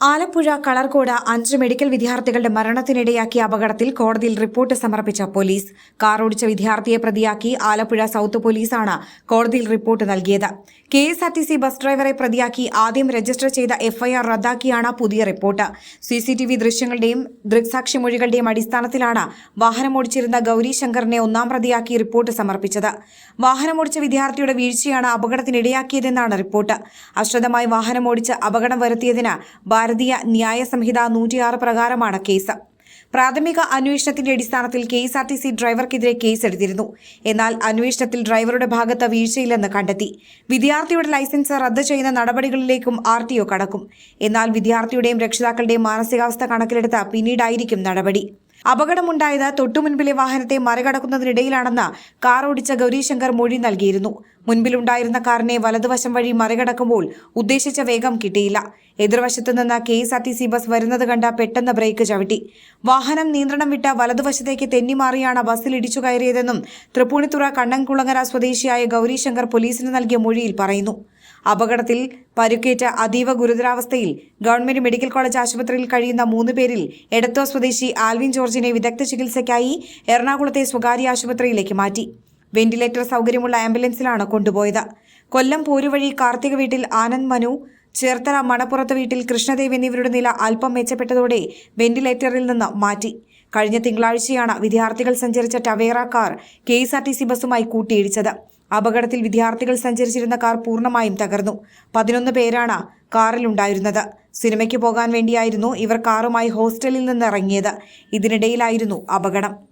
Alappuzha Kalarcode 5 medical വിദ്യാർത്ഥികളുടെ മരണത്തിനിടയാക്കിയ അപകടത്തിൽ കോടതിയിൽ റിപ്പോർട്ട് സമർപ്പിച്ച പോലീസ്. കാർ ഓടിച്ച വിദ്യാർത്ഥിയെ പ്രതിയാക്കി ആലപ്പുഴ സൗത്ത് പോലീസാണ് കോടതിയിൽ റിപ്പോർട്ട് നൽകിയത്. KSRTC ബസ് ഡ്രൈവറെ പ്രതിയാക്കി ആദ്യം രജിസ്റ്റർ ചെയ്ത FIR റദ്ദാക്കിയാണ് പുതിയ റിപ്പോർട്ട്. CCTV ദൃശ്യങ്ങളുടെയും ദൃക്സാക്ഷിമൊഴികളുടെയും അടിസ്ഥാനത്തിലാണ് വാഹനമോടിച്ചിരുന്ന ഗൗരി ശങ്കറിനെ ഒന്നാം പ്രതിയാക്കി റിപ്പോർട്ട് സമർപ്പിച്ചത്. വാഹനമോടിച്ച വിദ്യാർത്ഥിയുടെ വീഴ്ചയാണ് അപകടത്തിനിടയാക്കിയതെന്നാണ് റിപ്പോർട്ട്. അശ്രദ്ധമായി വാഹനമോടിച്ച് അപകടം വരുത്തിയതിന് ഭാരതീയ ന്യായ സംഹിത 106 പ്രകാരമാണ് കേസ്. പ്രാഥമിക അന്വേഷണത്തിന്റെ അടിസ്ഥാനത്തിൽ KSRTC ഡ്രൈവർക്കെതിരെ കേസെടുത്തിരുന്നു. എന്നാൽ അന്വേഷണത്തിൽ ഡ്രൈവറുടെ ഭാഗത്ത് വീഴ്ചയില്ലെന്ന് കണ്ടെത്തി. വിദ്യാർത്ഥിയുടെ ലൈസൻസ് റദ്ദ് ചെയ്യുന്ന നടപടികളിലേക്കും RTO കടക്കും. എന്നാൽ വിദ്യാർത്ഥിയുടെയും രക്ഷിതാക്കളുടെയും മാനസികാവസ്ഥ കണക്കിലെടുത്ത് പിന്നീടായിരിക്കും നടപടി. അപകടമുണ്ടായത് തൊട്ടുമുൻപിലെ വാഹനത്തെ മറികടക്കുന്നതിനിടയിലാണെന്ന് കാർ ഓടിച്ച ഗൗരീശങ്കർ മൊഴി നൽകിയിരുന്നു. മുൻപിലുണ്ടായിരുന്ന കാറിനെ വലതുവശം വഴി മറികടക്കുമ്പോൾ ഉദ്ദേശിച്ച വേഗം കിട്ടിയില്ല. എതിർവശത്തു നിന്ന് KSRTC ബസ് വരുന്നത് കണ്ട പെട്ടെന്ന് ബ്രേക്ക് ചവിട്ടി. വാഹനം നിയന്ത്രണം വിട്ട വലതുവശത്തേക്ക് തെന്നിമാറിയാണ് ബസ്സിൽ ഇടിച്ചു കയറിയതെന്നും തൃപ്പൂണിത്തുറ കണ്ണൻകുളങ്ങര സ്വദേശിയായ ഗൗരീശങ്കർ പോലീസിന് നൽകിയ മൊഴിയിൽ പറയുന്നു. അപകടത്തിൽ പരുക്കേറ്റ അതീവ ഗുരുതരാവസ്ഥയിൽ ഗവൺമെന്റ് മെഡിക്കൽ കോളേജ് ആശുപത്രിയിൽ കഴിയുന്ന 3 പേരിൽ എടത്വ സ്വദേശി ആൽവിൻ ജോർജിനെ വിദഗ്ധ ചികിത്സയ്ക്കായി എറണാകുളത്തെ സ്വകാര്യ ആശുപത്രിയിലേക്ക് മാറ്റി. വെന്റിലേറ്റർ സൗകര്യമുള്ള ആംബുലൻസിലാണ് കൊണ്ടുപോയത്. കൊല്ലം പോരുവഴി കാർത്തിക വീട്ടിൽ ആനന്ദ് മനു, ചേർത്തല മണപ്പുറത്ത് വീട്ടിൽ കൃഷ്ണദേവ് എന്നിവരുടെ നില അല്പം മെച്ചപ്പെട്ടതോടെ വെന്റിലേറ്ററിൽ നിന്ന് മാറ്റി. കഴിഞ്ഞ തിങ്കളാഴ്ചയാണ് വിദ്യാർത്ഥികൾ സഞ്ചരിച്ച ടവേറ കാർ KSRTC ബസ്സുമായി കൂട്ടിയിടിച്ചത്. അപകടത്തിൽ വിദ്യാർത്ഥികൾ സഞ്ചരിച്ചിരുന്ന കാർ പൂർണ്ണമായും തകർന്നു. 11 പേരാണ് കാറിലുണ്ടായിരുന്നത്. സിനിമയ്ക്ക് പോകാൻ വേണ്ടിയായിരുന്നു ഇവർ കാറുമായി ഹോസ്റ്റലിൽ നിന്ന് ഇറങ്ങിയത്. ഇതിനിടയിലായിരുന്നു അപകടം.